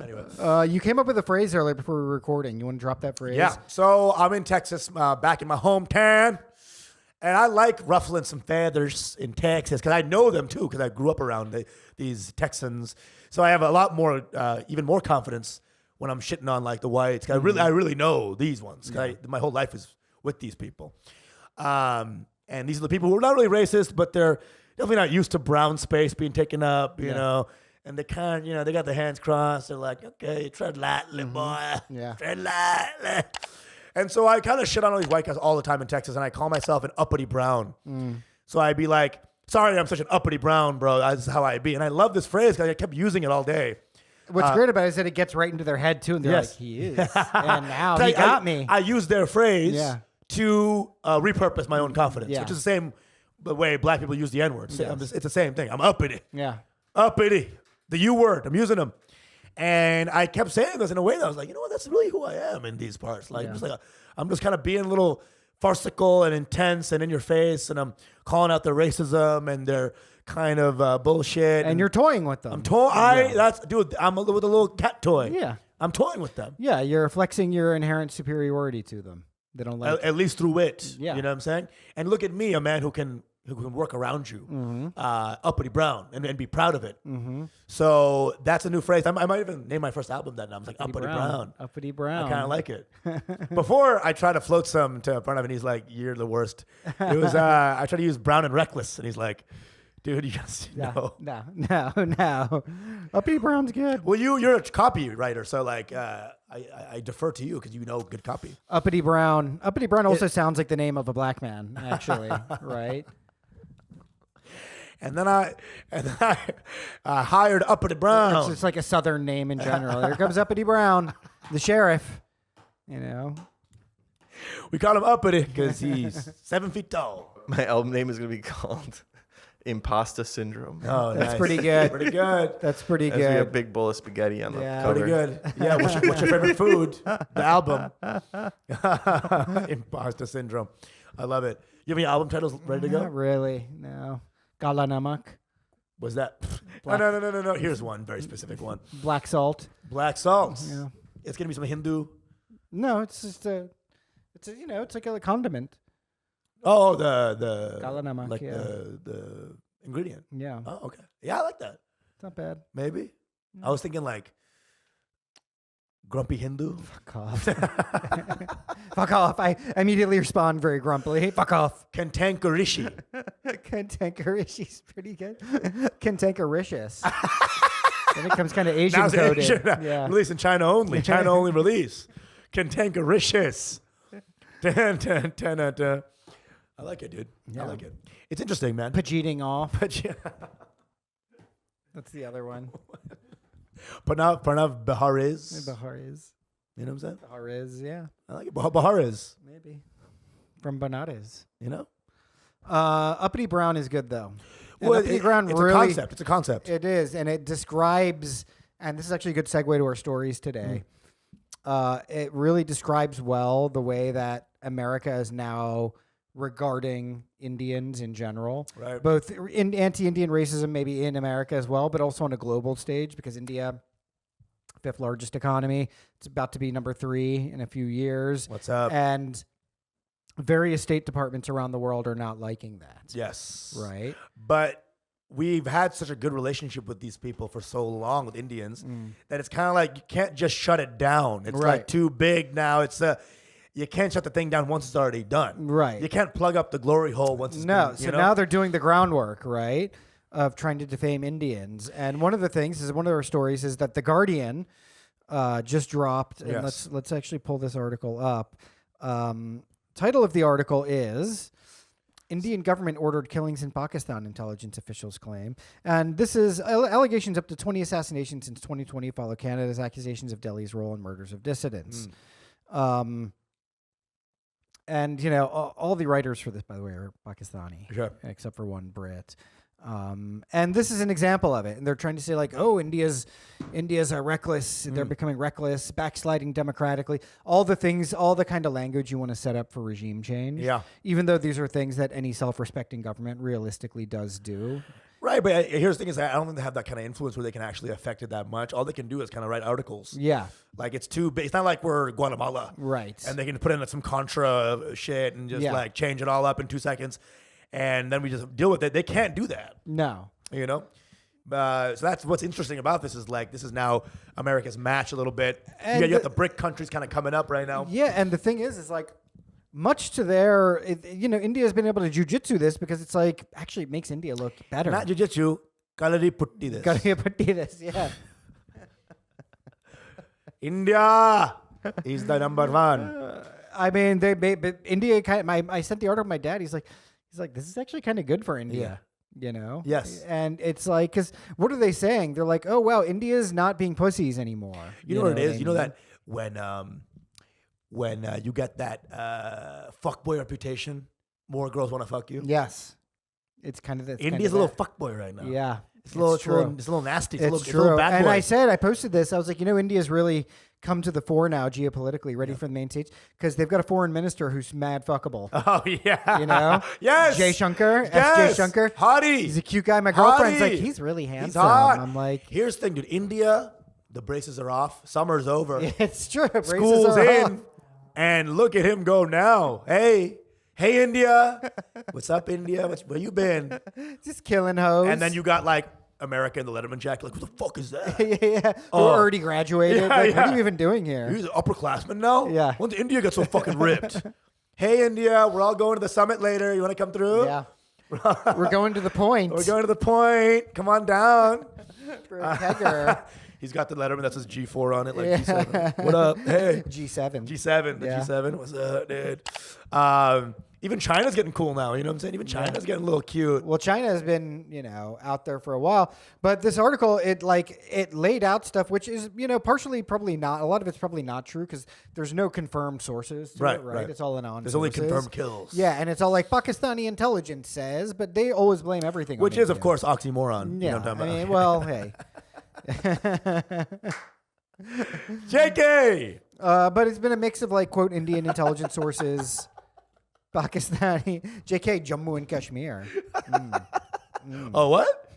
Anyway. You came up with a phrase earlier before we were recording. You want to drop that phrase? Yeah. So I'm in Texas, back in my hometown. And I like ruffling some feathers in Texas because I know them too because I grew up around these Texans. So I have a lot more, even more confidence when I'm shitting on like the whites. 'Cause I really know these ones. My whole life is with these people. And these are the people who are not really racist, but they're definitely not used to brown space being taken up, you know. And they kind of, they got their hands crossed. They're like, okay, tread lightly, boy. Yeah. Tread lightly. And so I kind of shit on all these white guys all the time in Texas, and I call myself an uppity brown. So I'd be like, sorry, I'm such an uppity brown, bro. That's how I be. And I love this phrase because I kept using it all day. What's great about it is that it gets right into their head, too, and they're like, he is. And now he got me. I use their phrase to repurpose my own confidence, which is the same way black people use the N-word. It's the same thing. I'm uppity. Yeah. Uppity. The U word. I'm using them. And I kept saying this in a way that I was like, you know what? That's really who I am in these parts. Like, I'm just kind of being a little farcical and intense and in your face, and I'm calling out their racism and their kind of bullshit. And you're toying with them. I'm toying. I'm with a little cat toy. Yeah. I'm toying with them. Yeah, you're flexing your inherent superiority to them. They don't like at least through wit. Yeah. You know what I'm saying? And look at me, a man who can work around you, uppity brown, and be proud of it. So that's a new phrase. I might even name my first album that. I'm like, uppity brown. Uppity brown. I kind of like it. Before, I tried to float some to Pranav, and he's like, you're the worst. It was, I tried to use brown and reckless, and he's like, dude, you just, No. Uppity brown's good. Well, you're a copywriter, so like, I defer to you because you know good copy. Uppity brown. Uppity brown also sounds like the name of a black man, actually, right? And then I hired Uppity Brown. It's like a Southern name in general. Here comes Uppity Brown, the sheriff. You know, we call him Uppity because he's 7 feet tall. My album name is going to be called Imposter Syndrome. Oh, that's nice. pretty good. Pretty good. That's pretty There's good. a big bowl of spaghetti on the cover. Pretty good. Yeah. What's your favorite food? The album. Imposter Syndrome. I love it. You have any album titles ready to go? Not really. No. Gala Namak. Was that? No. Here's one very specific one. Black Salt. Black Salt. Yeah. It's gonna be some Hindu. No, it's just it's like a condiment. Oh, the Gala Namak. like the ingredient. Yeah. Oh, okay. Yeah, I like that. It's not bad. Maybe. I was thinking like grumpy Hindu. Fuck off. Fuck off. I immediately respond very grumpily. Fuck off. Cantankerrishi. Cantankerishi's pretty good. Cantankericious. Then it becomes kind of Asian Now it's coded. Asian. Yeah. Release in China only. China only release. Cantankericious. Dun, dun, dun, dun, dun. I like it, dude. Yeah. I like it. It's interesting, man. Pajeeting off. But That's the other one. Pranav Behari's. Bahari's. You know what I'm saying? Bahari's, yeah. I like it. Behari's. Maybe. From Banares. You know? Uppity Brown is good, though. And Well, Uppity Brown it's really, a concept. It's a concept. It is, and it describes, and this is actually a good segue to our stories today. It really describes well the way that America is now regarding Indians in general. Right. Both in anti-Indian racism, maybe in America as well, but also on a global stage because India, 5th largest economy, it's about to be number 3 in a few years. What's up? And various state departments around the world are not liking that. Yes. Right. But we've had such a good relationship with these people for so long, with Indians, that it's kind of like you can't just shut it down. It's like too big now. You can't shut the thing down once it's already done. Right. You can't plug up the glory hole once it's No. been, So now they're doing the groundwork, right, of trying to defame Indians. And one of the things is one of their stories is that The Guardian just dropped. And let's actually pull this article up. Title of the article is Indian government ordered killings in Pakistan, intelligence officials claim. And this is allegations up to 20 assassinations since 2020 follow Canada's accusations of Delhi's role in murders of dissidents. And, all the writers for this, by the way, are Pakistani, except for one Brit. And this is an example of it. And they're trying to say, like, oh, India's reckless. They're becoming reckless, backsliding democratically. All the things, all the kind of language you want to set up for regime change. Yeah. Even though these are things that any self-respecting government realistically does do. Right, but here's the thing: is that I don't think they have that kind of influence where they can actually affect it that much. All they can do is kind of write articles. Yeah. Like it's too big. It's not like we're Guatemala, Right. And they can put in some Contra shit and just like change it all up in 2 seconds, and then we just deal with it. They can't do that. No. You know. So that's what's interesting about this is like this is now America's match a little bit. And you got the BRIC countries kind of coming up right now. Yeah, and the thing is like much to their, India's been able to jujitsu this because it's like actually it makes India look better. Not jujitsu, kalari putti this. Kalari putti this, yeah. India is the number one. I mean, but India kind of. I sent the article to my dad. He's like, this is actually kind of good for India. You know? Yes. And it's like, because what are they saying? They're like, oh, well, India's not being pussies anymore. You know what it is? You know that when you get that fuckboy reputation, more girls want to fuck you? Yes. It's kind of this. India's a little fuckboy right now. Yeah. It's a little nasty. It's true. A little bad boy. And I posted this. I was like, India's really come to the fore now geopolitically, ready for the main stage because they've got a foreign minister who's mad fuckable. Oh yeah, Yes, Jay Shankar, yes. S.J. Shankar, hottie. He's a cute guy. My girlfriend's like, he's really handsome. He's hot. I'm like, here's the thing, dude. India, the braces are off. Summer's over. It's true. School's in, and look at him go now. Hey, India, what's up, India? Where you been? Just killing hoes. And then you got like America in the Letterman jacket. Like, what the fuck is that? Yeah. Or already graduated. Yeah, What are you even doing here? He's an upperclassman now? Yeah. When did India get so fucking ripped? Hey, India, we're all going to the summit later. You want to come through? Yeah. We're going to the point. We're going to the point. Come on down. For a kegger. He's got the Letterman that says G4 on it, like G7. What up? Hey. G7. G7. The G7. What's up, dude? Even China's getting cool now. You know what I'm saying? Even China's getting a little cute. Well, China has been, out there for a while. But this article, it laid out stuff, which is, partially probably not. A lot of it's probably not true because there's no confirmed sources to it, right? It's all anonymous. There's only confirmed kills. Yeah, and it's all like Pakistani intelligence says, but they always blame everything Which on is, of course, oxymoron. Yeah, You know what I'm talking about? well, hey. JK! But it's been a mix of quote, Indian intelligence sources, Pakistani, JK, Jammu and Kashmir. Oh, what?